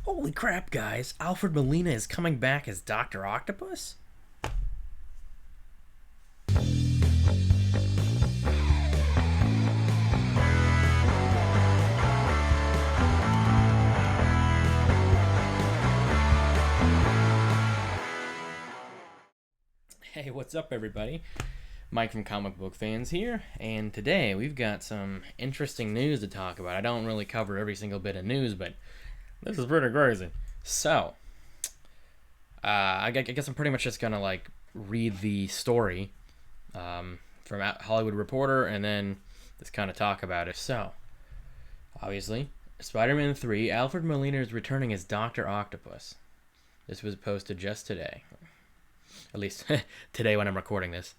Holy crap, guys. Alfred Molina is coming back as Dr. Octopus? Hey, what's up, everybody? Mike from Comic Book Fans here, and today we've got some interesting news to talk about. I don't really cover every single bit of news, but this is pretty crazy. So, I guess I'm pretty much just gonna read the story from Hollywood Reporter, and then just kind of talk about it. So, obviously, Spider-Man 3, Alfred Molina is returning as Dr. Octopus. This was posted just today. At least today when I'm recording this.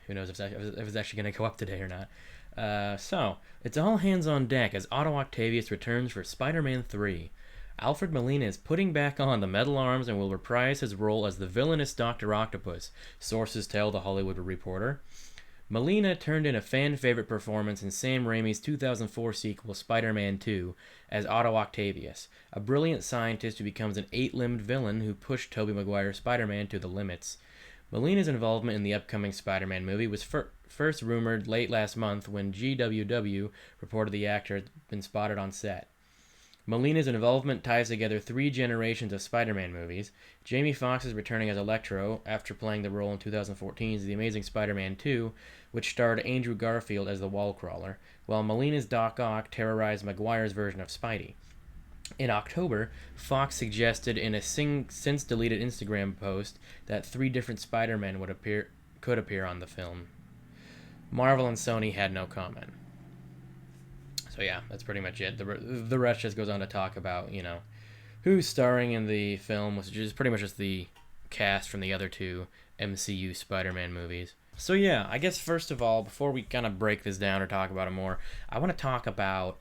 Who knows if it's actually going to go up today or not. So, it's all hands on deck as Otto Octavius returns for Spider-Man 3. Alfred Molina is putting back on the metal arms and will reprise his role as the villainous Dr. Octopus, sources tell The Hollywood Reporter. Molina turned in a fan-favorite performance in Sam Raimi's 2004 sequel Spider-Man 2 as Otto Octavius, a brilliant scientist who becomes an eight-limbed villain who pushed Tobey Maguire's Spider-Man to the limits. Molina's involvement in the upcoming Spider-Man movie was first rumored late last month when GWW reported the actor had been spotted on set. Molina's involvement ties together three generations of Spider-Man movies. Jamie Foxx is returning as Electro after playing the role in 2014's The Amazing Spider-Man 2, which starred Andrew Garfield as the Wallcrawler, while Molina's Doc Ock terrorized Maguire's version of Spidey. In October, Fox suggested in a since-deleted Instagram post that three different Spider-Men could appear on the film. Marvel and Sony had no comment. So yeah, that's pretty much it. The rest just goes on to talk about, who's starring in the film, which is pretty much just the cast from the other two MCU Spider-Man movies. So yeah, I guess first of all, before we kind of break this down or talk about it more, I want to talk about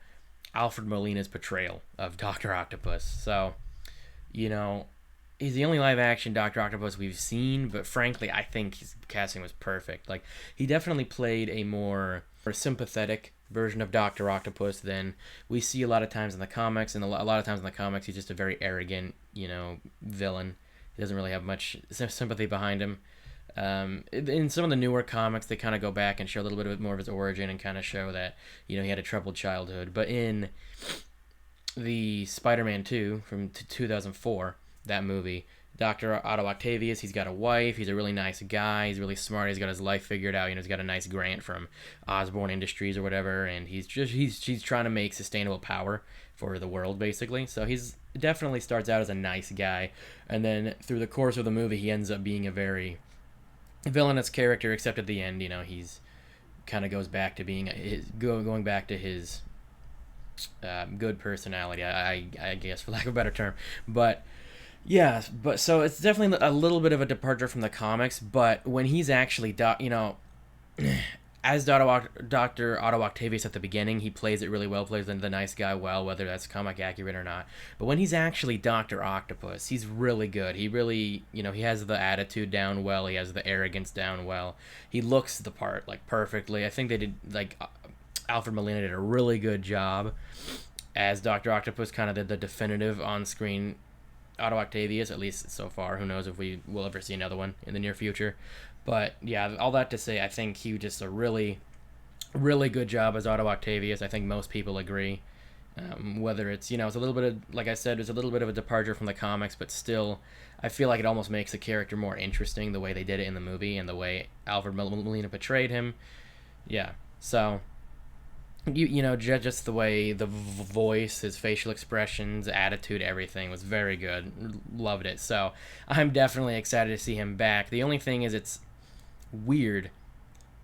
Alfred Molina's portrayal of Dr. Octopus. So, he's the only live-action Dr. Octopus we've seen, but frankly, I think his casting was perfect. He definitely played a more sympathetic version of Dr. Octopus than we see a lot of times in the comics, and a lot of times in the comics, he's just a very arrogant, villain. He doesn't really have much sympathy behind him. In some of the newer comics, they kind of go back and show a little bit more of his origin and kind of show that, he had a troubled childhood. But in the Spider-Man 2 from 2004, that movie, Dr. Otto Octavius, he's got a wife, he's a really nice guy, he's really smart, he's got his life figured out, he's got a nice grant from Osborne Industries or whatever, and he's trying to make sustainable power for the world, basically. So he's definitely starts out as a nice guy, and then through the course of the movie, he ends up being a very villainous character, except at the end, he's kind of goes back to being going back to his good personality, I guess, for lack of a better term. But yeah, but so it's definitely a little bit of a departure from the comics. But when he's actually, as Dr. Otto Octavius at the beginning, he plays it really well, plays the nice guy well, whether that's comic accurate or not. But when he's actually Dr. Octopus, he's really good. He really, he has the attitude down well. He has the arrogance down well. He looks the part, perfectly. I think they did, Alfred Molina did a really good job as Dr. Octopus, kind of the definitive on-screen Otto Octavius, at least so far. Who knows if we will ever see another one in the near future. But yeah, all that to say, I think he just a really, really good job as Otto Octavius. I think most people agree. Whether it's, it's a little bit of, like I said, it's a little bit of a departure from the comics, but still, I feel like it almost makes the character more interesting the way they did it in the movie and the way Alfred Molina portrayed him. Yeah, so just the way the voice, his facial expressions, attitude, everything was very good. Loved it. So I'm definitely excited to see him back. The only thing is it's weird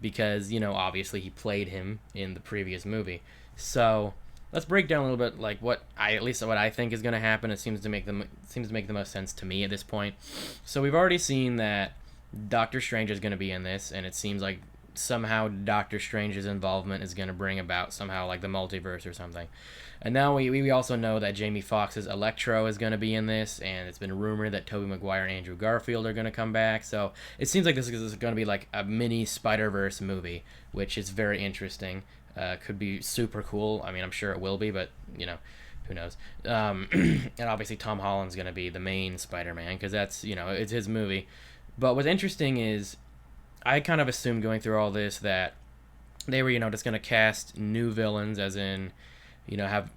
because, obviously he played him in the previous movie. So let's break down a little bit what I think is going to happen. It seems to make the most sense to me at this point. So we've already seen that Doctor Strange is going to be in this, and it seems like somehow Doctor Strange's involvement is going to bring about somehow the multiverse or something. And now we also know that Jamie Foxx's Electro is going to be in this, and it's been rumored that Tobey Maguire and Andrew Garfield are going to come back. So it seems like this is going to be a mini SpiderVerse movie, which is very interesting. Could be super cool. I mean, I'm sure it will be, but who knows? And obviously Tom Holland's going to be the main Spider-Man because that's, it's his movie. But what's interesting is I kind of assumed going through all this that they were, just going to cast new villains, as in, have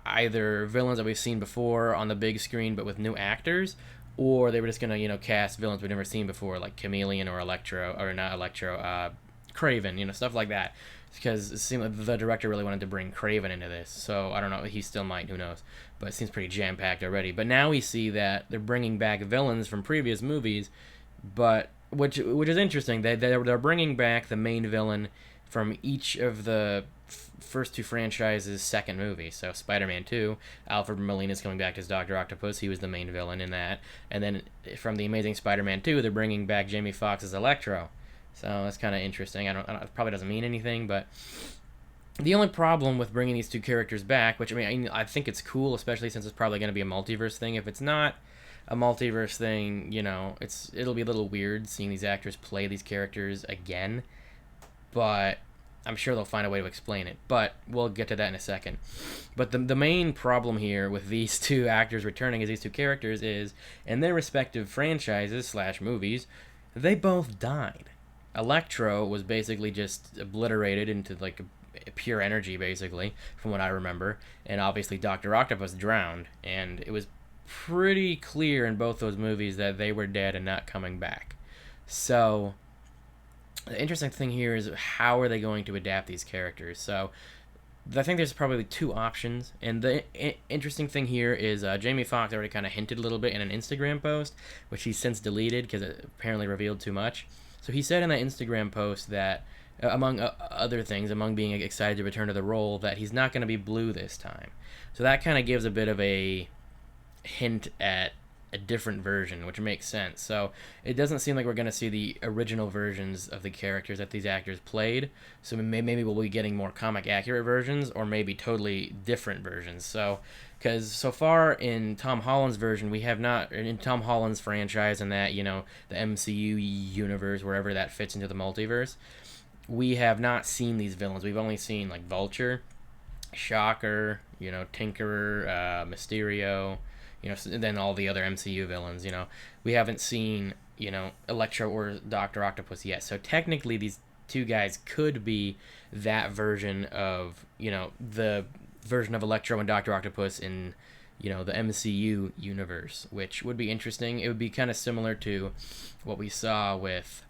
either villains that we've seen before on the big screen but with new actors, or they were just going to, cast villains we've never seen before, like Chameleon or Electro, or not Electro, Craven, stuff like that. Because it seemed like the director really wanted to bring Craven into this. So I don't know, he still might, who knows. But it seems pretty jam-packed already. But now we see that they're bringing back villains from previous movies, but which is interesting. They're bringing back the main villain from each of the first two franchises' second movie. So Spider-Man 2, Alfred Molina is coming back as Dr. Octopus. He was the main villain in that. And then from the Amazing Spider-Man 2, they're bringing back Jamie Foxx as Electro. So that's kind of interesting. It probably doesn't mean anything, but the only problem with bringing these two characters back, which I think it's cool, especially since it's probably going to be a multiverse thing. If it's not a multiverse thing, it'll be a little weird seeing these actors play these characters again. But I'm sure they'll find a way to explain it. But we'll get to that in a second. But the main problem here with these two actors returning as these two characters is, in their respective franchises / movies, they both died. Electro was basically just obliterated into like a pure energy, basically, from what I remember. And obviously Dr. Octopus drowned. And it was pretty clear in both those movies that they were dead and not coming back. So the interesting thing here is how are they going to adapt these characters? So I think there's probably two options. And the interesting thing here is Jamie Foxx already kind of hinted a little bit in an Instagram post, which he's since deleted because it apparently revealed too much. So he said in that Instagram post that, among other things, among being excited to return to the role, that he's not going to be blue this time. So that kind of gives a bit of a hint at a different version, which makes sense. So it doesn't seem like we're going to see the original versions of the characters that these actors played. So maybe we'll be getting more comic accurate versions, or maybe totally different versions. So, because so far in Tom Holland's version, we have not, in Tom Holland's franchise and that, the MCU universe, wherever that fits into the multiverse, we have not seen these villains. We've only seen like Vulture, Shocker, Tinkerer, Mysterio, and then all the other MCU villains, we haven't seen, Electro or Dr. Octopus yet. So technically these two guys could be that version of, the version of Electro and Dr. Octopus in, the MCU universe, which would be interesting. It would be kind of similar to what we saw with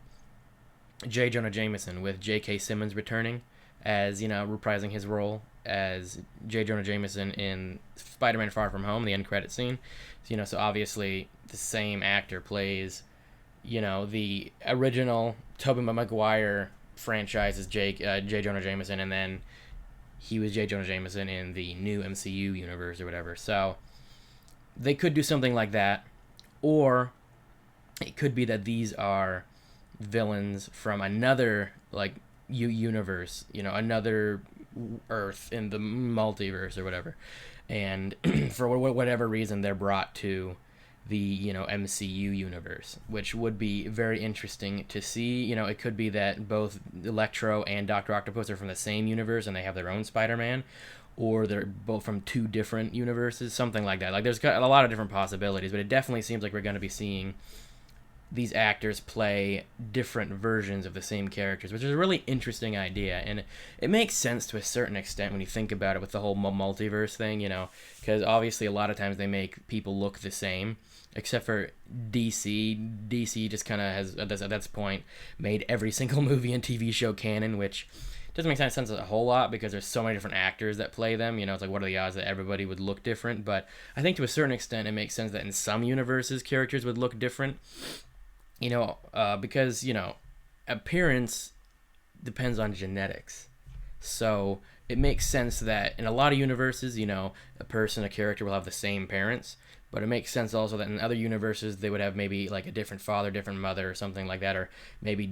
J. Jonah Jameson, with J.K. Simmons returning as, reprising his role as J. Jonah Jameson in Spider-Man Far From Home, the end credit scene. So obviously the same actor plays, the original Tobey Maguire franchise is J. Jonah Jameson, and then he was J. Jonah Jameson in the new MCU universe or whatever. So they could do something like that, or it could be that these are villains from another universe, another Earth in the multiverse or whatever, and for whatever reason they're brought to the MCU universe, which would be very interesting to see. It could be that both Electro and Dr. Octopus are from the same universe and they have their own Spider-Man, or they're both from two different universes, something like that. There's got a lot of different possibilities, but it definitely seems like we're going to be seeing these actors play different versions of the same characters, which is a really interesting idea. And it makes sense to a certain extent when you think about it with the whole multiverse thing, because obviously a lot of times they make people look the same, except for DC. DC just kind of has, at this point, made every single movie and TV show canon, which doesn't make sense a whole lot because there's so many different actors that play them. It's like, what are the odds that everybody would look different? But I think to a certain extent it makes sense that in some universes characters would look different. Because, appearance depends on genetics. So it makes sense that in a lot of universes, a character will have the same parents. But it makes sense also that in other universes, they would have maybe like a different father, different mother, or something like that. Or maybe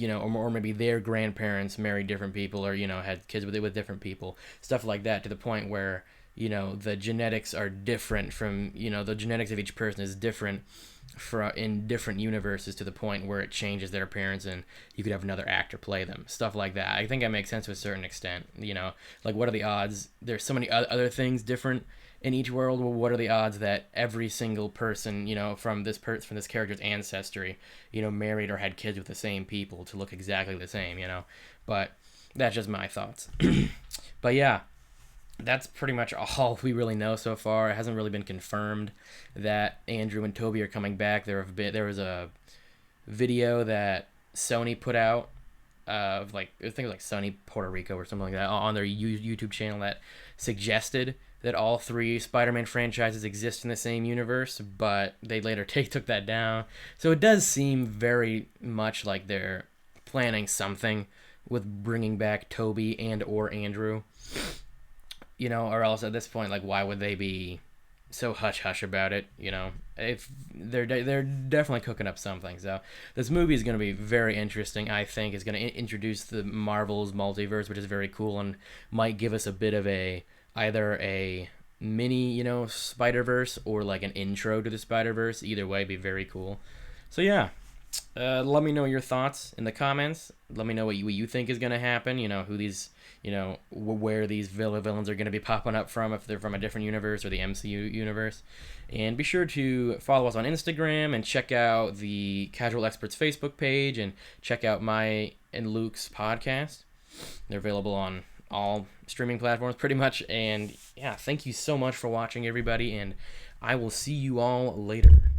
or maybe their grandparents married different people, or, had kids with different people. Stuff like that, to the point where, the genetics are different from, the genetics of each person is different in different universes, to the point where it changes their appearance and you could have another actor play them. Stuff like that. I think that makes sense to a certain extent. What are the odds? There's so many other things different in each world, well, what are the odds that every single person, from from this character's ancestry, married or had kids with the same people to look exactly the same. But that's just my thoughts. But yeah, that's pretty much all we really know so far. It hasn't really been confirmed that Andrew and Toby are coming back. There was a video that Sony put out of I think it was Sony Puerto Rico or something like that on their YouTube channel that suggested that all three Spider-Man franchises exist in the same universe, but they later took that down. So it does seem very much like they're planning something with bringing back Toby and or Andrew. Or else at this point, why would they be so hush about it? If they're definitely cooking up something. So this movie is going to be very interesting. I think is going to introduce the Marvel's multiverse, which is very cool and might give us a bit of either a mini, Spider-Verse or an intro to the Spider-Verse. Either way, be very cool. So yeah, let me know your thoughts in the comments. Let me know what you think is going to happen. Who these, where these villains are going to be popping up from, if they're from a different universe or the MCU universe. And be sure to follow us on Instagram and check out the Casual Experts Facebook page and check out my and Luke's podcast. They're available on all streaming platforms pretty much. And yeah, thank you so much for watching, everybody, and I will see you all later.